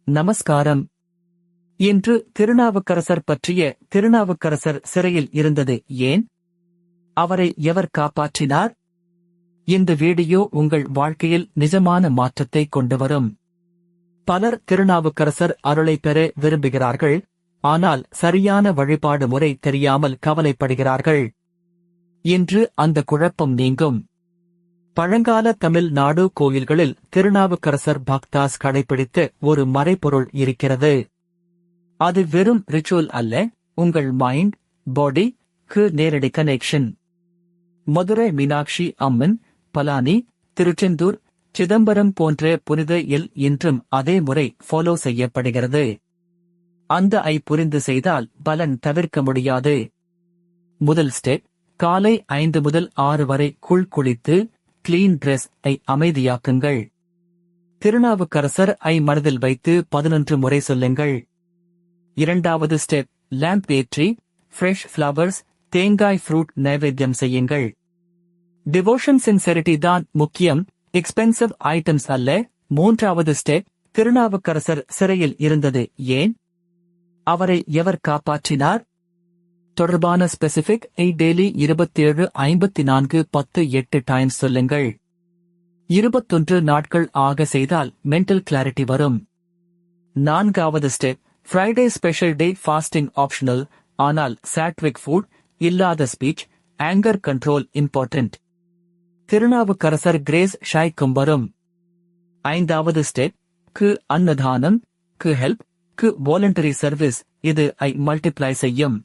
நமஸ்காரம். இன்று திருநாவுக்கரசர் பற்றிய திருநாவுக்கரசர் சிறையில் இருந்தது ஏன்? அவரை எவர் காப்பாற்றினார்? இந்த வீடியோ உங்கள் வாழ்க்கையில் நிஜமான மாற்றத்தை கொண்டுவரும். பலர் திருநாவுக்கரசர் அருளை பெற விரும்புகிறார்கள், ஆனால் சரியான வழிபாடு முறை தெரியாமல் கவலைப்படுகிறார்கள். இன்று அந்த குழப்பம் நீங்கும். பழங்கால தமிழ்நாடு கோயில்களில் திருநாவுக்கரசர் பக்தாஸ் கடைபிடித்த ஒரு மறைபொருள் இருக்கிறது. அது வெறும் ரிச்சுவல் அல்ல, உங்கள் மைண்ட், பாடி-க்கு நேரடி கனெக்ஷன். மதுரை மீனாட்சி அம்மன், பலானி, திருச்செந்தூர், சிதம்பரம் போன்ற புனித இன்றும் அதே முறை ஃபாலோ செய்யப்படுகிறது. அந்த புரிந்து செய்தால் பலன் தவிர்க்க முடியாது. முதல் ஸ்டெப், காலை 5 முதல் 6 வரை குளித்து கிளீன் ட்ரெஸ் அமைதியாக்குங்கள். திருநாவுக்கரசர் மனதில் வைத்து 11 முறை சொல்லுங்கள். இரண்டாவது ஸ்டெப், லேம்ப் ஏற்றி ஃப்ரெஷ் ஃப்ளவர்ஸ், தேங்காய் ஃப்ரூட் நைவேத்தியம் செய்யுங்கள். டிவோஷன் சின்செரிட்டி தான் முக்கியம், எக்ஸ்பென்சிவ் ஐட்டம்ஸ் அல்ல. மூன்றாவது ஸ்டெப், திருநாவுக்கரசர் சிறையில் இருந்தது ஏன்? அவரை எவர் காப்பாற்றினார்? தொடர்பான ஸ்பெசிபிக் டெய்லி 27-54-10-8 டைம்ஸ் சொல்லுங்கள். 21 நாட்கள் ஆக செய்தால் மென்டல் கிளாரிட்டி வரும். நான்காவது step, Friday special day fasting optional, ஆனால் சாட்விக் ஃபுட் இல்லாத speech, anger control important. Thirunavukkarasar grace ஷாய்க்கும் வரும். ஐந்தாவது ஸ்டெப், க்கு அன்னதானம், க்கு ஹெல்ப், க்கு வாலண்டரி சர்வீஸ், இது மல்டிப்ளை செய்யும்.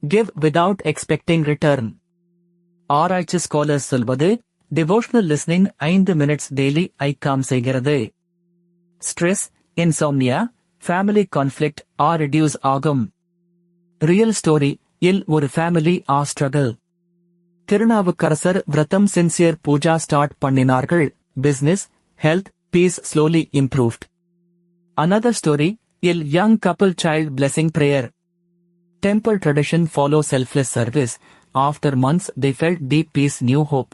Give without expecting return. ஆராய்ச்சி ஸ்காலர்ஸ் சொல்வது, devotional listening 5 minutes daily calm செய்கிறது. Stress, insomnia, family conflict reduce ஆகும். ரியல் ஸ்டோரி இல் ஒரு ஃபேமிலி ஸ்ட்ரகிள். திருநாவுக்கரசர் விரதம் சின்சியர் பூஜா ஸ்டார்ட் பண்ணினார்கள். Business, health, peace slowly improved. Another story இல் young couple child blessing prayer. Temple tradition follow selfless service. After months they felt deep peace, new hope.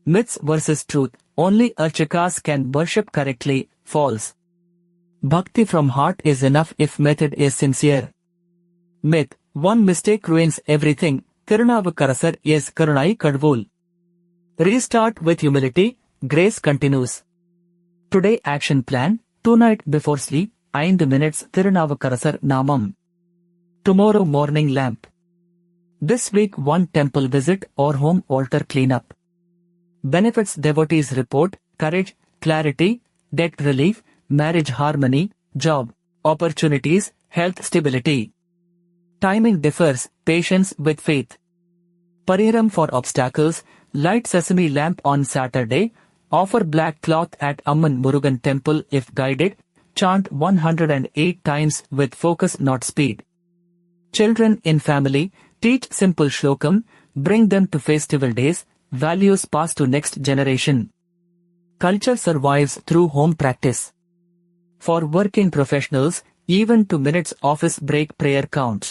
Myths versus truth. Only archakas can worship correctly. False. Bhakti from heart is enough if method is sincere. Myth. One mistake ruins everything. Thirunavukarasar is Karunai Kadvul. Restart with humility. Grace continues. Today action plan. Tonight before sleep, 5 minutes Thirunavukarasar Namam. Tomorrow morning lamp. This week 1 temple visit or home altar cleanup. Benefits devotees report, courage, clarity, debt relief, marriage harmony, job opportunities, health stability. Timing differs, patience with faith. Pariharam for obstacles, light sesame lamp on Saturday, offer black cloth at Amman Murugan temple if guided, chant 108 times with focus not speed. Children in family, teach simple shlokam, bring them to festival days, values pass to next generation. Culture survives through home practice. For working professionals, even 2 minutes office break prayer counts.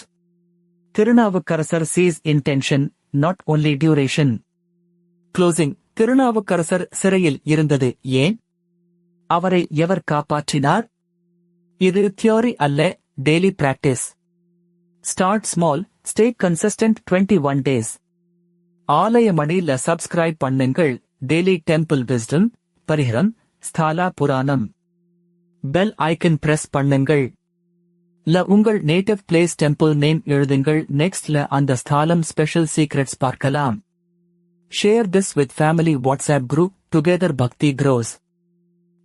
Thirunavukarasar sees intention, not only duration. Closing. Thirunavukkarasar சிறையில் இருந்தது ஏன்? அவரை எவர் காப்பாற்றினார்? இது theory அல்ல, daily practice. Start small, stay consistent 21 days. ஆலயமணில subscribe பண்ணுங்கள். டெய்லி டெம்பிள் விஸ்டம், பரிஹரம், ஸ்தாலா புராணம். பெல் ஐக்கன் பிரஸ் பண்ணுங்கள். உங்கள் நேட்டிவ் பிளேஸ் டெம்பிள் நேம் எழுதுங்கள். நெக்ஸ்ட்ல அந்த ஸ்தாலம் ஸ்பெஷல் சீக்ரெட்ஸ் பார்க்கலாம். Share this with family WhatsApp group. Together bhakti grows.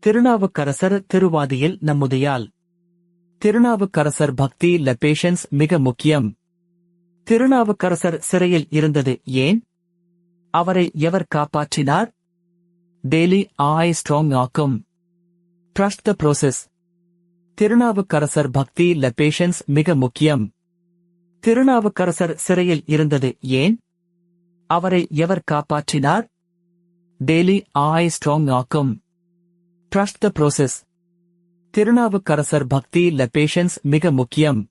Thirunavukkarasar திருவாதியில் நம்முடையால். திருநாவுக்கரசர் பக்தி பேஷன்ஸ் மிக முக்கியம். திருநாவுக்கரசர் சிறையில் இருந்தது ஏன்? அவரை எவர் காப்பாற்றினார்? டெய்லி ஸ்ட்ராங் ஆக்கும். Trust the process. Thirunavukkarasar bhakti patience மிக முக்கியம். திருநாவுக்கரசர் சிறையில் இருந்தது ஏன்? அவரை எவர் காப்பாற்றினார்? டெய்லி ஸ்ட்ராங் ஆக்கும். Trust the process. Thirunavukkarasar bhakti patience மிக முக்கியம்.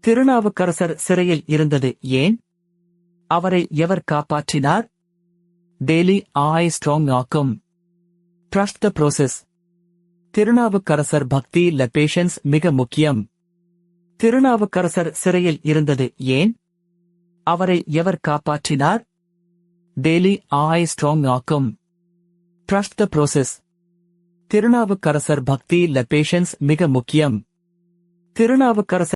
திருநாவுக்கரசர் சிறையில் இருந்தது ஏன்? அவரை எவர் காப்பாற்றினார்? டெய்லி ஸ்ட்ராங் ஆக்கும். Trust the process. Thirunavukkarasar bhakti ல பேஷன்ஸ் மிக முக்கியம். திருநாவுக்கரசர் சிறையில் இருந்தது ஏன்? அவரை எவர் காப்பாற்றினார்? டெய்லி ஐ ஸ்ட்ராங் ஆக்கும். Trust the process. Thirunavukkarasar bhakti ல பேஷன்ஸ் மிக முக்கியம். திருநாவுக்கரசர்